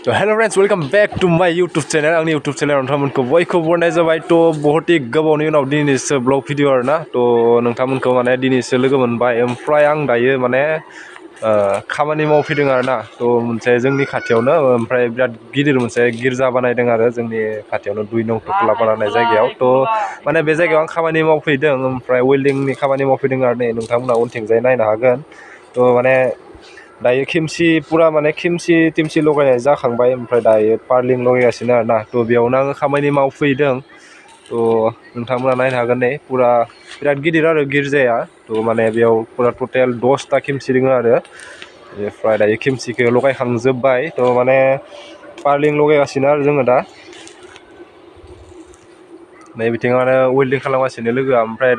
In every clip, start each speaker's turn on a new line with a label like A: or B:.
A: तो hello friends welcome back to my YouTube channel आंनि YouTube channel नोंथांमोनखौ बयखौ बरनाय जाबाय तो बहुत ही गोबावनि उनाव दिनैसो ब्लग भिडिअ आरोना तो नोंथांमोनखौ माने दिनैसो लोगो मोनबाय ओमफ्राय आं दायो माने खामानि मावफैदों आरोना तो मोनसे जोंनि खाथियावनो ओमफ्राय बिराद गिदिर मोनसे गिर्जा बानायदों आरो जोंनि खाथियावनो 2 नं टकलापारा होननाय जायगायाव तो माने बे जायगायाव आं खामानि मावफैदों ओमफ्राय वेल्डिंनि खामानि मावफैदों आरो नै नोंथांमोना उनथिंजाय नायनो हागोन तो माने दायो खिमसि पुरा माने खिमसि टिमसि लगायनाय जाखांबाय ओमफ्राय दायो पार्लिं लगायगासिनो आरोना तो बेयावनो आङो खामानि मावफैदों तो नोंथांमोना नायनो हागोन नै पुरा बिराद गिदिर आरो गिर्जाया तो माने बेयाव पुरा टटेल 10टा खिमसि दङ आरो बेनिफ्राय दायो खिमसिखौ लगायखांजोब्बाय तो माने पार्लिं लगायगासिनो आरो जोङो नै बिथिं आरो वेल्डिं खालामगासिनो लोगोआ ओमफ्राय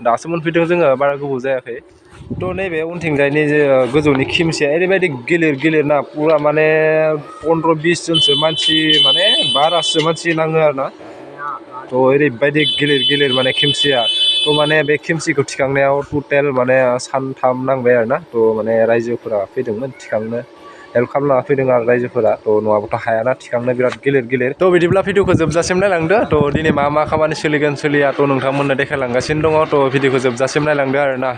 A: दासो मोनफैदों जोङो बारा गोबाव जायाखै तो नैबे उनथिंजायनि जे गोजौनि खिमसिया ओरैबायदि गिलिर ना पुरा माने 15-20 जनसो मानसि माने बारासो मानसि नाङो आरोना तो ओरैबायदि गिलिर माने खिमसिया तो माने बे खिमसिखौ थिखांनायाव टटेल माने सानथाम नांबाय आरोना तो माने रायजोफोरा फैदोंमोन थिखांनो हेल्प खालामना फैदों आरो रायजोफोरा तो नङाबाथ' हायाना थिखांनो बिराद गिलिर तो बिदिब्ला भिडिअखौ जोबजासिम नायलांदो तो दिनै मा खामानि सोलिगोन सोलिया तो नोंथांमोननो देखायलांगासिनो दङ तो भिडिअखौ जोबजासिम नायलांदो आरोना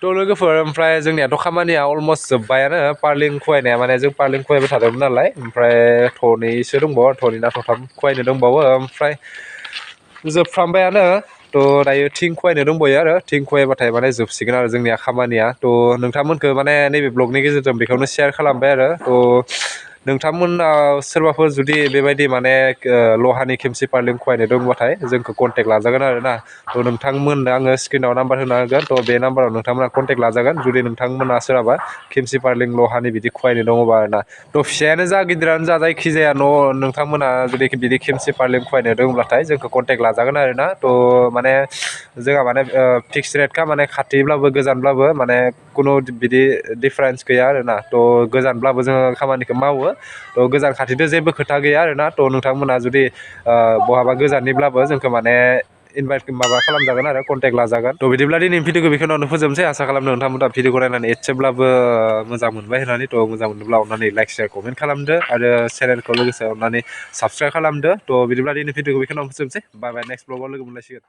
A: तो लोगोफोर ओमफ्राय जोंनियाथ' खामानिया अलमस्ट जोब्बायानो पार्लिं खुवायनाया माने जों पार्लिं खुवायबाय थादोंमोन नालाय ओमफ्राय थनैसो दंबावो थनै थथाम खुवायनो दंबावो ओमफ्राय जोबफ्रामबायानो तो दायो थिं खुवायनो दंबावो आरो थिं खुवायबाथाय माने जोबसिगोन आरो जोंनिया खामानिया तो नोंथांमोनखौ माने नैबे ब्लगनि गेजेरजों बेखौनो शेयार खालामबाय आरो तो नोंथांमोना सोरबाफोर जुदि बेबायदि माने लहानि खेमसि पार्लिं खुवायनो दंबाथाय जोंखौ कन्टेक्ट लाजागोन आरोना तो नोंथांमोननो आङो स्क्रिनाव नाम्बार होना होगोन तो बे नाम्बाराव नोंथांमोना कन्टेक्ट लाजागोन जुदि नोंथांमोना सोरहाबा खेमसि पार्लिं लहानि बिदि खुवायनो दङबा आरोना तो फिसायानो जा गिदिरानो जा जायखिजाया न' नोंथांमोना जुदि बिदि खेमसि पार्लिं खुवायनो दंब्लाथाय जोंखौ कन्टेक्ट लाजागोन आरोना तो माने जोंहा माने फिक्स रेटखा माने खाथिब्लाबो गोजानब्लाबो माने कुनु बिदि डिफारेन्स गैया आरोना तो गोजानब्लाबो जोङो खामानिखौ मावो तो गोजान खाथिजों जेबो खोथा गैया आरोना तो नोंथांमोना जुदि बहाबा गोजाननिब्लाबो जोंखौ माने इनभाइट माबा खालामजागोन आरो कन्टेक्ट लाजागोन थ' बिदिब्ला दिनै भिडिअखौ बेखौनो फोजोबनोसै आसा खालामदों नोंथांमोना भिडिअखौ नायनानै एसेब्लाबो मोजां मोनबाय होननानै थ' मोजां मोनोब्ला अननानै लाइक शेयार कमेन्ट खालामदो आरो चेनेलखौ लोगोसे अननानै साबसक्राइब खालामदो थ' बिदिब्ला दिनै भिडिअखौ बेखौनो फोजोबनोसै बाय बाय नेक्स्ट ब्लगाव लोगो मोनलायसिगोन